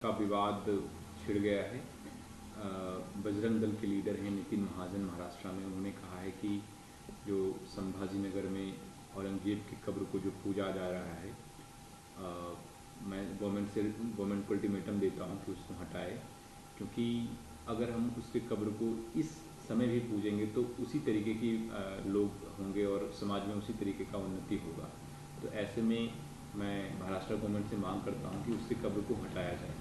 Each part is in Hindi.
का विवाद छिड़ गया है। बजरंग दल के लीडर हैं नितिन महाजन महाराष्ट्र में, उन्होंने कहा है कि जो संभाजी नगर में औरंगजेब की कब्र को जो पूजा जा रहा है, मैं गवर्नमेंट को अल्टीमेटम देता हूं कि उसको हटाए, क्योंकि अगर हम उसके कब्र को इस समय भी पूजेंगे तो उसी तरीके की लोग होंगे और समाज में उसी तरीके का उन्नति होगा। तो ऐसे में मैं महाराष्ट्र गवर्नमेंट से मांग करता हूं कि उसके कब्र को हटाया जाए।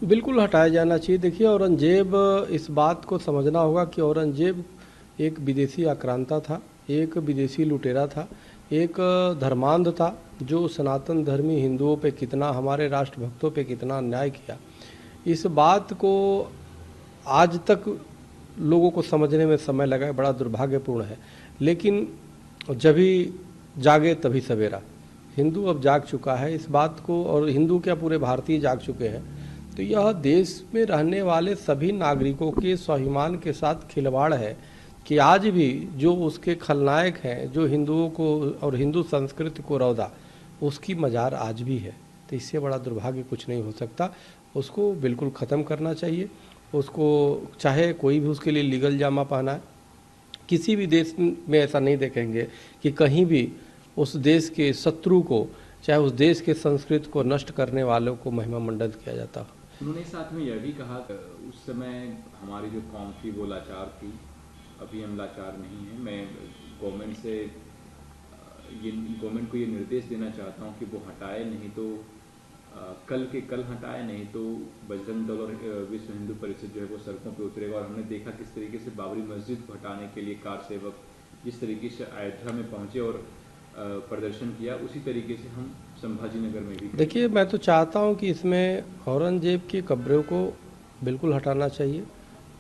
बिल्कुल हटाया जाना चाहिए। देखिए, औरंगजेब, इस बात को समझना होगा कि औरंगजेब एक विदेशी आक्रांता था, एक विदेशी लुटेरा था, एक धर्मांध था जो सनातन धर्मी हिंदुओं पे कितना, हमारे राष्ट्रभक्तों पे कितना अन्याय किया। इस बात को आज तक लोगों को समझने में समय लगा है, बड़ा दुर्भाग्यपूर्ण है। लेकिन जब ही जागे तभी सवेरा। हिंदू अब जाग चुका है इस बात को, और हिंदू क्या पूरे भारतीय जाग चुके हैं। तो यह देश में रहने वाले सभी नागरिकों के स्वाभिमान के साथ खिलवाड़ है कि आज भी जो उसके खलनायक हैं, जो हिंदुओं को और हिंदू संस्कृति को रौदा, उसकी मजार आज भी है। तो इससे बड़ा दुर्भाग्य कुछ नहीं हो सकता। उसको बिल्कुल ख़त्म करना चाहिए। उसको चाहे कोई भी उसके लिए लीगल जामा पहना है। किसी भी देश में ऐसा नहीं देखेंगे कि कहीं भी उस देश के शत्रु को, चाहे उस देश के संस्कृति को नष्ट करने वालों को महिमा मंडित किया जाता हो। उन्होंने साथ में यह भी कहा कि उस समय हमारी जो कौम थी वो लाचार थी, अभी हम लाचार नहीं हैं। मैं गवर्नमेंट को ये निर्देश देना चाहता हूं कि वो हटाए, नहीं तो कल के कल हटाए, नहीं तो बजरंग दल और विश्व हिंदू परिषद जो है वो सड़कों पे उतरेगा। और हमने देखा किस तरीके से बाबरी मस्जिद को हटाने के लिए कार सेवक जिस तरीके से अयोध्या में पहुंचे और प्रदर्शन किया, उसी तरीके से हम संभाजी नगर में भी। देखिए, मैं तो चाहता हूं कि इसमें औरंगजेब की कब्रों को बिल्कुल हटाना चाहिए,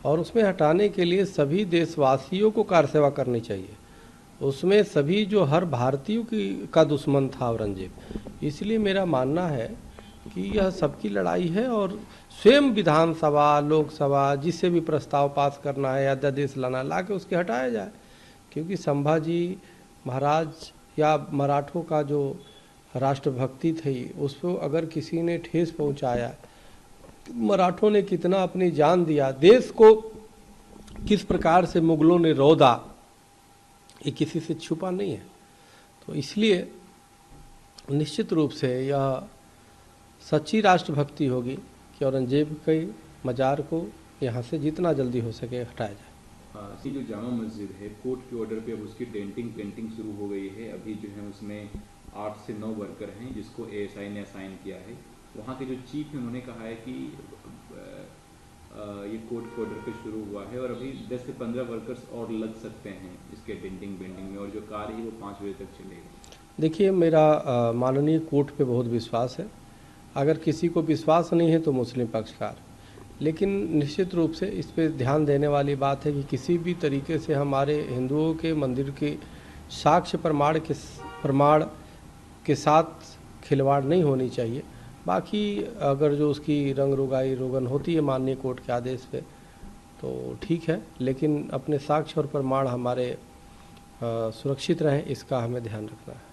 और उसमें हटाने के लिए सभी देशवासियों को कार सेवा करनी चाहिए। उसमें सभी, जो हर भारतीयों का दुश्मन था औरंगजेब। इसलिए मेरा मानना है कि यह सबकी लड़ाई है, और स्वयं विधानसभा, लोकसभा, जिससे भी प्रस्ताव पास करना है या अध्यादेश लाना है, ला के उसके हटाया जाए। क्योंकि संभाजी महाराज या मराठों का जो राष्ट्रभक्ति थी, उसको अगर किसी ने ठेस पहुंचाया, मराठों ने कितना अपनी जान दिया, देश को किस प्रकार से मुगलों ने रौदा, ये किसी से छुपा नहीं है। तो इसलिए निश्चित रूप से यह सच्ची राष्ट्रभक्ति होगी कि औरंगजेब के मजार को यहाँ से जितना जल्दी हो सके हटाया जाए। जो जामा मस्जिद है, कोर्ट के ऑर्डर पे अब उसकी डेंटिंग पेंटिंग शुरू हो गई है। अभी जो है उसमें 8 से 9 वर्कर हैं जिसको एएसआई ने असाइन किया है। वहाँ के जो चीफ हैं उन्होंने कहा है कि ये कोर्ट के ऑर्डर पे शुरू हुआ है और अभी 10 से 15 वर्कर्स और लग सकते हैं इसके डेंटिंग पेंटिंग में, और जो कार्य है वो 5 बजे तक चलेगा। देखिए, मेरा माननीय कोर्ट पे बहुत विश्वास है। अगर किसी को विश्वास नहीं है तो मुस्लिम पक्षकार, लेकिन निश्चित रूप से इस पे ध्यान देने वाली बात है कि किसी भी तरीके से हमारे हिंदुओं के मंदिर के साक्ष्य प्रमाण के साथ खिलवाड़ नहीं होनी चाहिए। बाकी अगर जो उसकी रंग रुगाई रोगन होती है माननीय कोर्ट के आदेश पे तो ठीक है, लेकिन अपने साक्ष्य और प्रमाण हमारे सुरक्षित रहें, इसका हमें ध्यान रखना है।